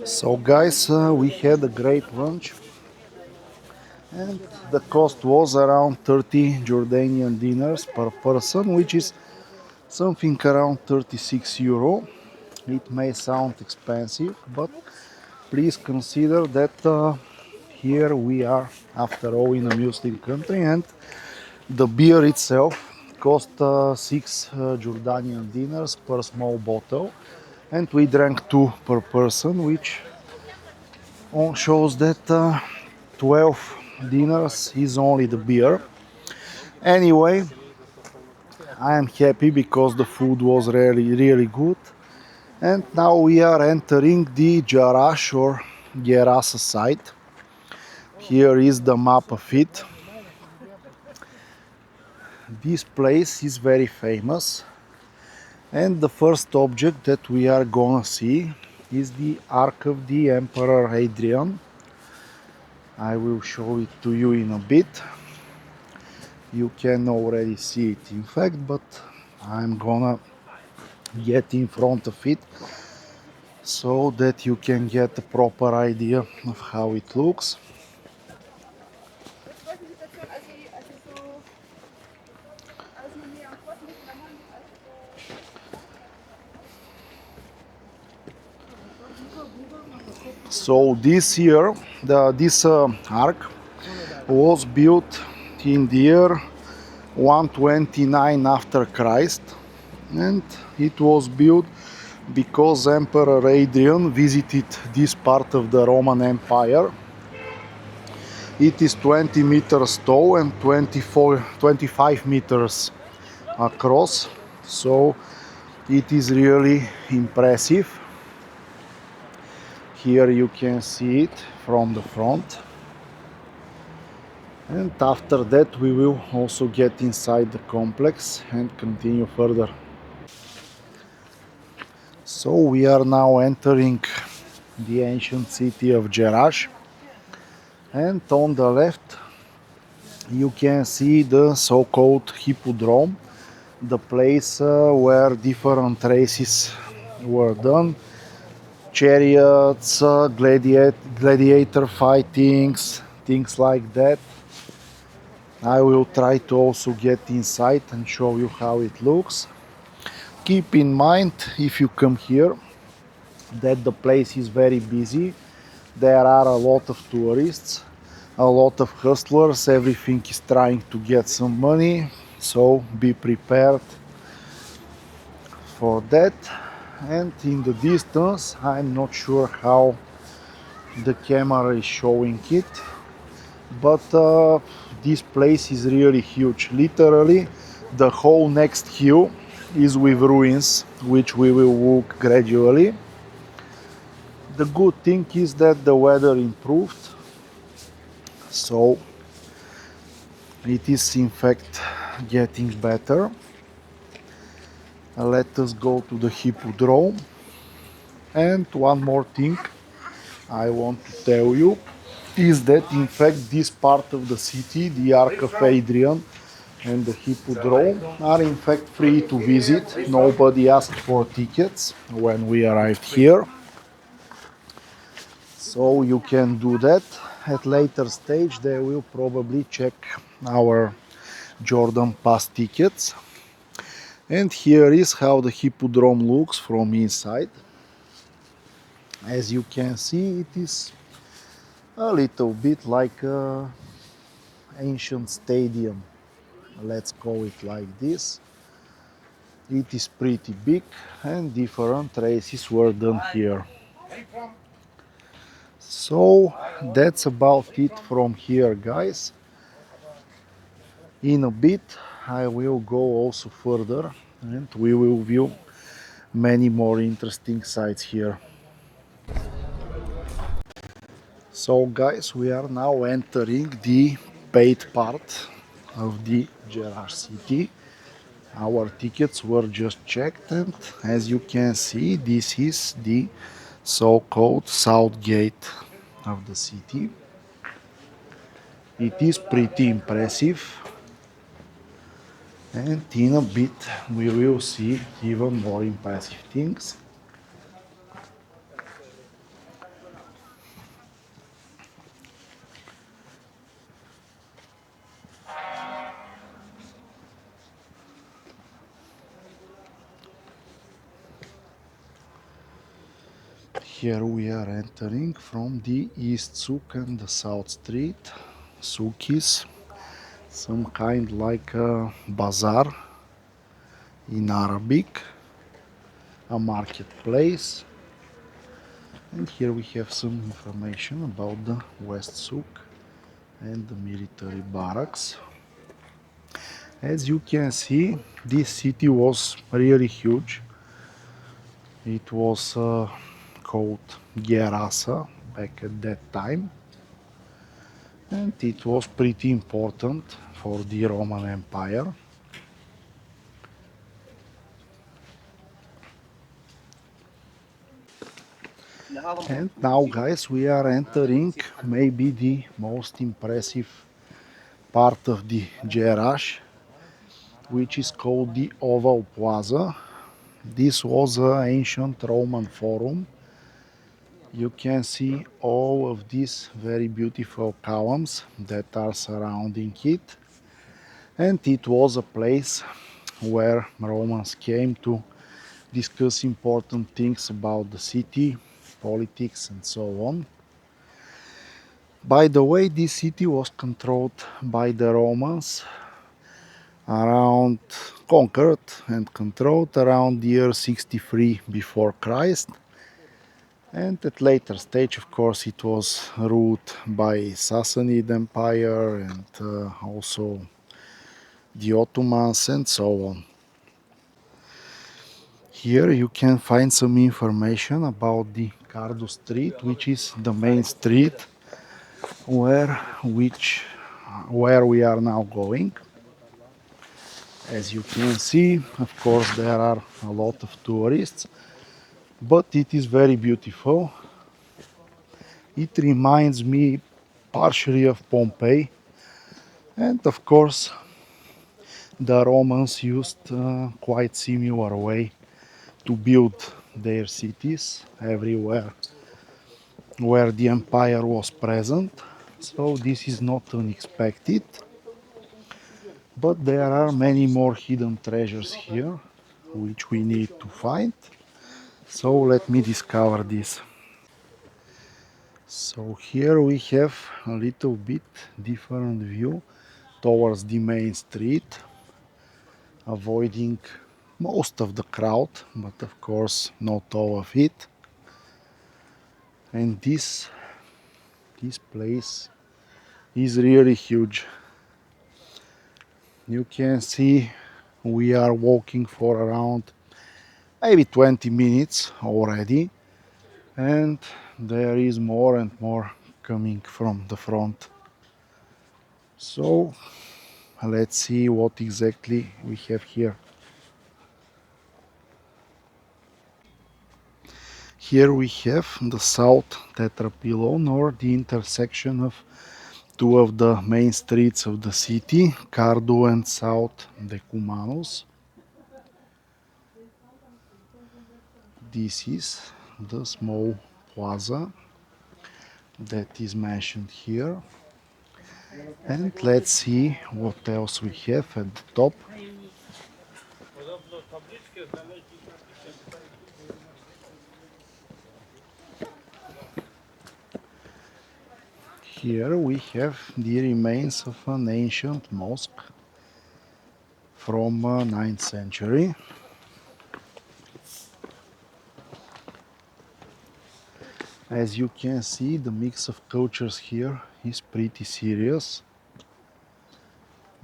So guys, we had a great lunch and the cost was around 30 Jordanian dinars per person, which is something around 36 euro. It may sound expensive, but please consider that here we are after all in a Muslim country, and the beer itself cost 6 Jordanian dinars per small bottle, and we drank 2 per person, which shows that 12 dinars is only the beer. Anyway, I am happy because the food was really good. And now we are entering the Jerash or Gerasa site. Here is the map of it. This place is very famous. And the first object that we are gonna see is the Arch of the Emperor Hadrian. I will show it to you in a bit. You can already see it in fact, but I'm gonna get in front of it so that you can get a proper idea of how it looks. So this year, this ark was built in the year 129 after Christ, and it was built because Emperor Hadrian visited this part of the Roman Empire. It is 20 meters tall and 25 meters across, so it is really impressive. Here you can see it from the front, and after that we will also get inside the complex and continue further. So we are now entering the ancient city of Jerash, and on the left you can see the so-called hippodrome, the place where different races were done. Chariots, gladiator fightings, things like that. I will try to also get inside and show you how it looks. Keep in mind, if you come here, that the place is very busy. There are a lot of tourists, a lot of hustlers, everything is trying to get some money, so be prepared for that. And in the distance, I'm not sure how the camera is showing it, but this place is really huge. Literally the whole next hill is with ruins, which we will walk gradually. The good thing is that the weather improved, so it is in fact getting better. Let us go to the hippodrome. And one more thing I want to tell you is that in fact this part of the city, the Arch of Hadrian and the hippodrome, are in fact free to visit. Nobody asked for tickets when we arrived here, so you can do that. At later stage they will probably check our Jordan Pass tickets. And here is how the hippodrome looks from inside. As you can see, it is a little bit like an ancient stadium, let's call it like this. It is pretty big and different races were done here. So that's about it from here, guys. In a bit I will go also further and we will view many more interesting sites here. So guys, we are now entering the paid part of the Jerash city. Our tickets were just checked, and as you can see, this is the so-called south gate of the city. It is pretty impressive, and in a bit we will see even more impressive things. Here we are entering from the east souk and the south street. Souk is some kind like a bazaar in Arabic, a marketplace. And here we have some information about the West Souk and the military barracks. As you can see, this city was really huge. It was called Gerasa back at that time, and it was pretty important for the Roman Empire. And now, guys, we are entering maybe the most impressive part of the Jerash, which is called the Oval Plaza. This was an ancient Roman forum. You can see all of these very beautiful columns that are surrounding it. And it was a place where Romans came to discuss important things about the city, politics, and so on. By the way, this city was controlled by the Romans around conquered and controlled around the year 63 before Christ. And at later stage, of course, it was ruled by Sassanid Empire and also the Ottomans and so on. Here you can find some information about the Cardo Street, which is the main street where which where we are now going. As you can see, of course, there are a lot of tourists, but it is very beautiful. It reminds me partially of Pompeii, and of course, the Romans used quite similar way to build their cities everywhere where the empire was present. So this is not unexpected, but there are many more hidden treasures here which we need to find. So let me discover this. So here we have a little bit different view towards the main street, avoiding most of the crowd, but of course not all of it. And this place is really huge. You can see we are walking for around maybe 20 minutes already, and there is more and more coming from the front. So let's see what exactly we have here. Here we have the south tetrapylon, or the intersection of two of the main streets of the city, Cardo and South Decumanus. This is the small plaza that is mentioned here. And let's see what else we have at the top. Here we have the remains of an ancient mosque from 9th century. As you can see, the mix of cultures here is pretty serious,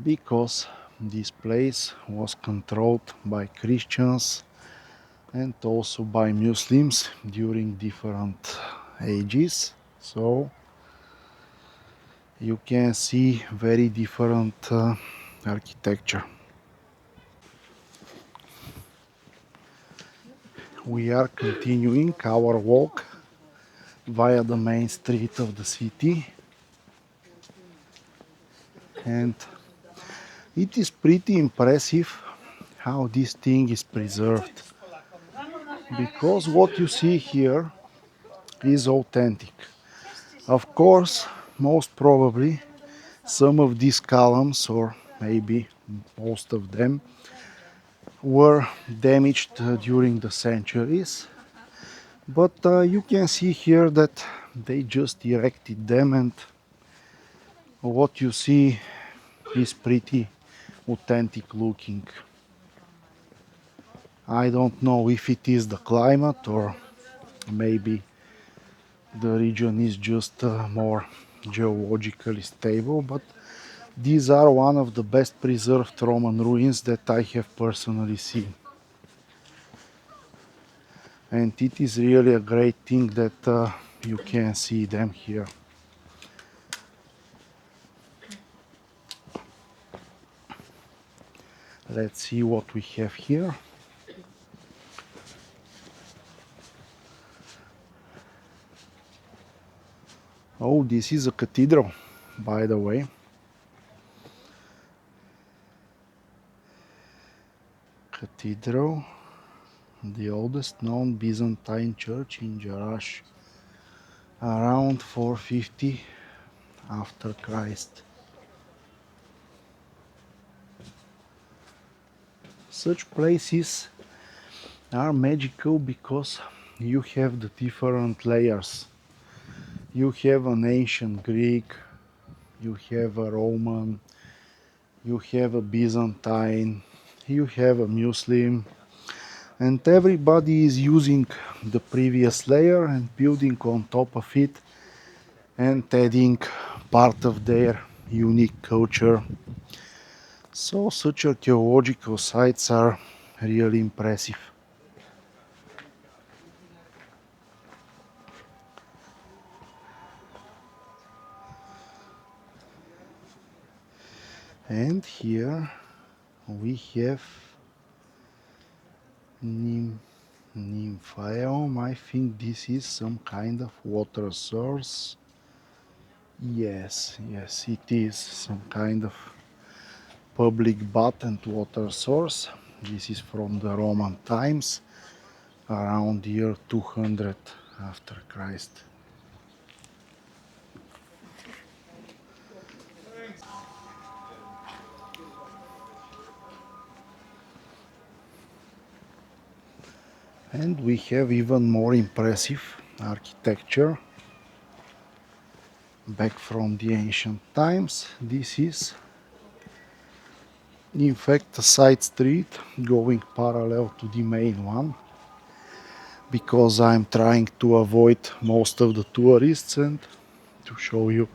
because this place was controlled by Christians and also by Muslims during different ages. So you can see very different architecture. We are continuing our walk via the main street of the city, and it is pretty impressive how this thing is preserved, because what you see here is authentic. Of course, most probably some of these columns, or maybe most of them, were damaged during the centuries, But you can see here that they just erected them, and what you see is pretty authentic looking. I don't know if it is the climate or maybe the region is just more geologically stable, but these are one of the best preserved Roman ruins that I have personally seen. And it is really a great thing that you can see them here. Let's see what we have here. Oh, this is a cathedral, by the way. Cathedral, the oldest known Byzantine church in Jerash, around 450 after Christ. Such places are magical because you have the different layers. You have an ancient Greek, you have a Roman, you have a Byzantine, you have a Muslim, and everybody is using the previous layer and building on top of it and adding part of their unique culture. So such archaeological sites are really impressive. And here we have Nymphaeum. I think this is some kind of water source. Yes, it is some kind of public bath and water source. This is from the Roman times, around year 200 after Christ. And we have even more impressive architecture back from the ancient times. This is in fact a side street going parallel to the main one, because I'm trying to avoid most of the tourists and to show you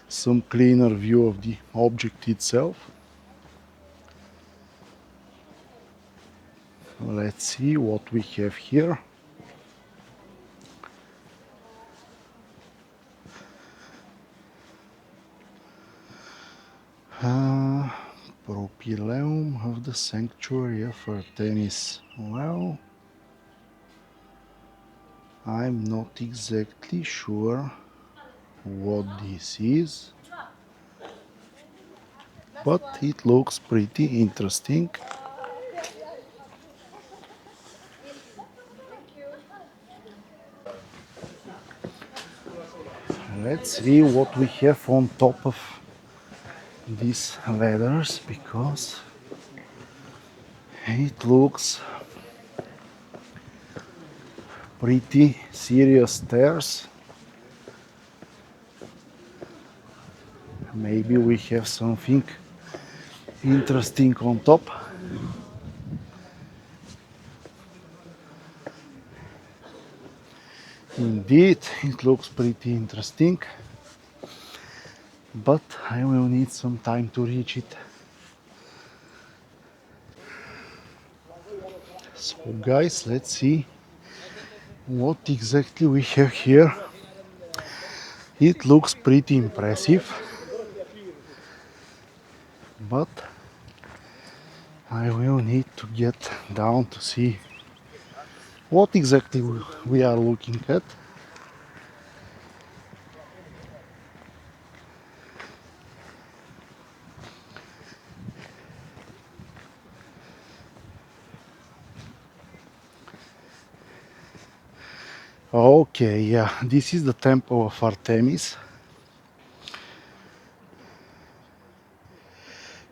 some cleaner view of the object itself. Let's see what we have here. Uh, Propylaeum of the Sanctuary of Artemis. Well, I'm not exactly sure what this is, but it looks pretty interesting. Let's see what we have on top of these ladders, because it looks pretty serious stairs. Maybe we have something interesting on top. Indeed, it looks pretty interesting, but I will need some time to reach it. So guys, let's see what exactly we have here. It looks pretty impressive, but I will need to get down to see what exactly we are looking at. Okay, yeah, this is the temple of Artemis.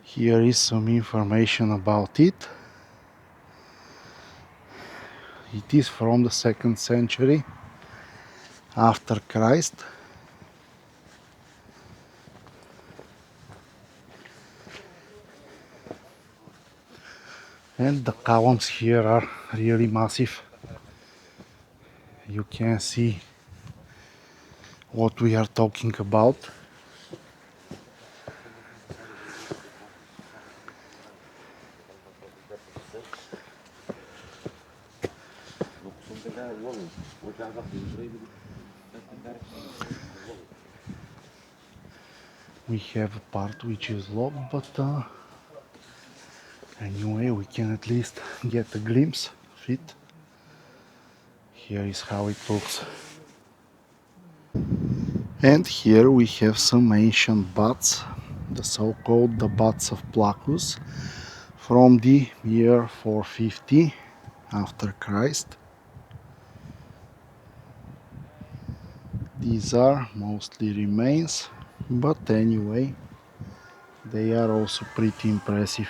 Here is some information about it. It is from the 2nd century after Christ. And the columns here are really massive. You can see what we are talking about. We have a part which is locked, but anyway, we can at least get a glimpse of it. Here is how it looks. And here we have some ancient baths, the so-called the baths of Placus, from the year 450 after Christ. These are mostly remains, but anyway, they are also pretty impressive.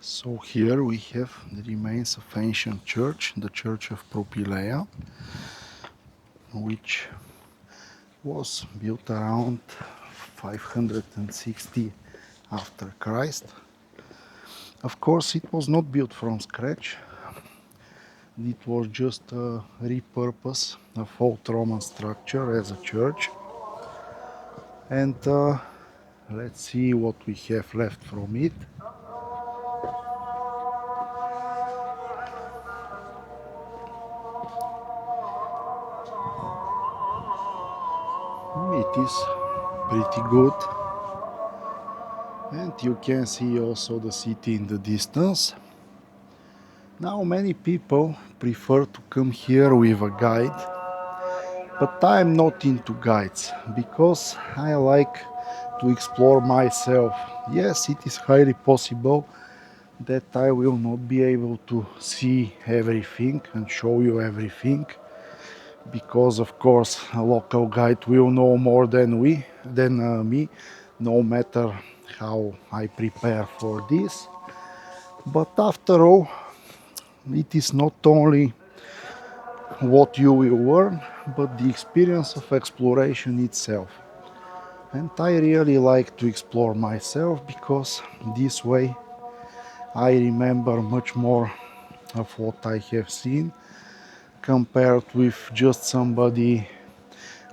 So here we have the remains of ancient church, the church of Propylaea, which was built around 560 after Christ. Of course, it was not built from scratch. It was just a repurpose of old Roman structure as a church. And let's see what we have left from it. It is pretty good. And you can see also the city in the distance. Now many people prefer to come here with a guide, but I'm not into guides because I like to explore myself. Yes, it is highly possible that I will not be able to see everything and show you everything, because of course a local guide will know more than me, no matter how I prepare for this. But after all, it is not only what you will learn, but the experience of exploration itself. And I really like to explore myself because this way I remember much more of what I have seen compared with just somebody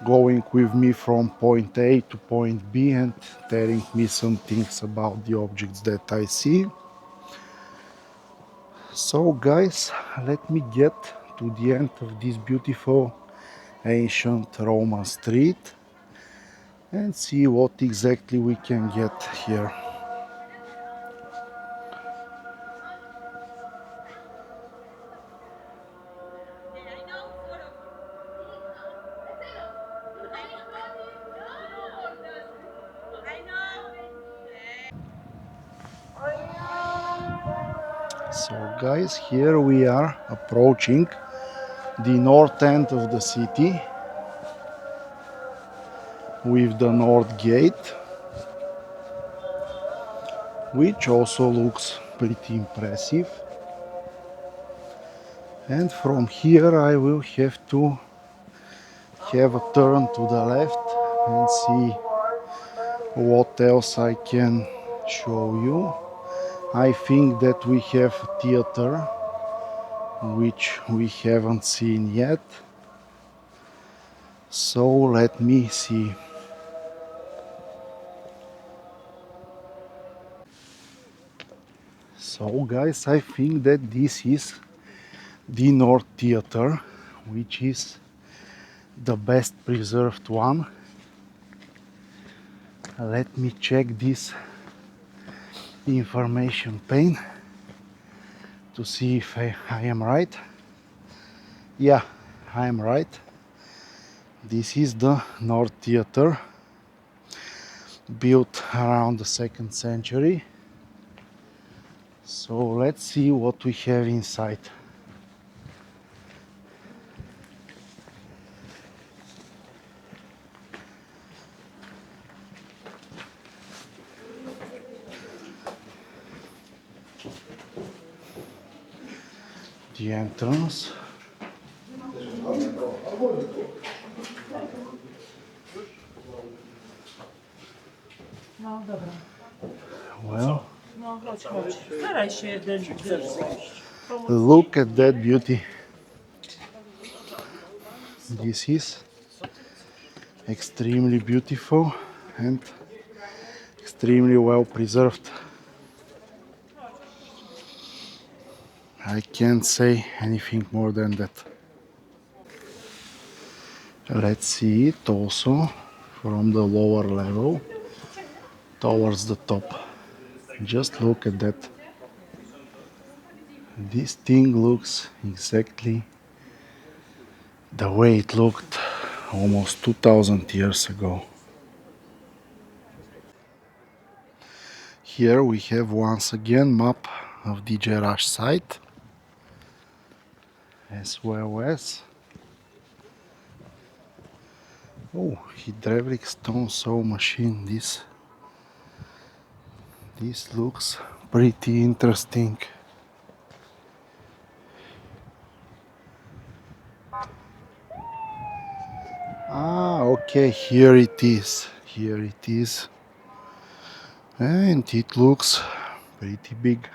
going with me from point A to point B and telling me some things about the objects that I see. So guys, let me get to the end of this beautiful ancient Roman street and see what exactly we can get here. So guys, here we are approaching the north end of the city with the north gate, which also looks pretty impressive. And from here I will have to have a turn to the left and see what else I can show you. I think that we have a theater which we haven't seen yet. So let me see. So guys, I think that this is the North Theater, which is the best preserved one. Let me check this information pane to see if I am right. Yeah, I am right. This is the North Theater. built around the 2nd century. So let's see what we have inside. The entrance. No dobra. Well, No chodź, chodź. Staraj się look at that beauty. This is extremely beautiful and extremely well preserved. I can't say anything more than that. Let's see it also from the lower level towards the top. Just look at that. This thing looks exactly the way it looked almost 2000 years ago. Here we have once again map of the Jerash site, as well as hydraulic stone saw machine. This looks pretty interesting. Okay, here it is. Here it is. And it looks pretty big.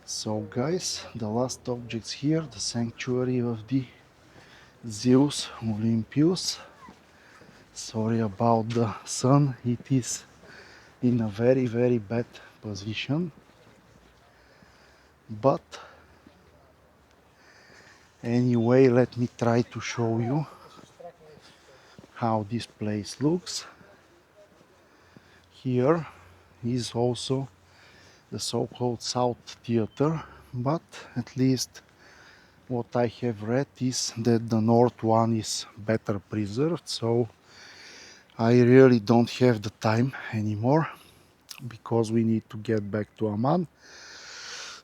So guys, the last objects here, the sanctuary of the Zeus Olympius. Sorry about the sun, it is in a very bad position. But anyway, let me try to show you how this place looks. Here is also the so-called South Theater, but at least what I have read is that the north one is better preserved, so I really don't have the time anymore because we need to get back to Amman.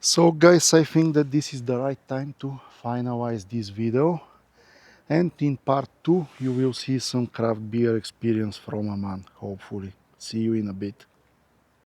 So guys, I think that this is the right time to finalize this video, and in part 2 you will see some craft beer experience from Amman, hopefully. See you in a bit.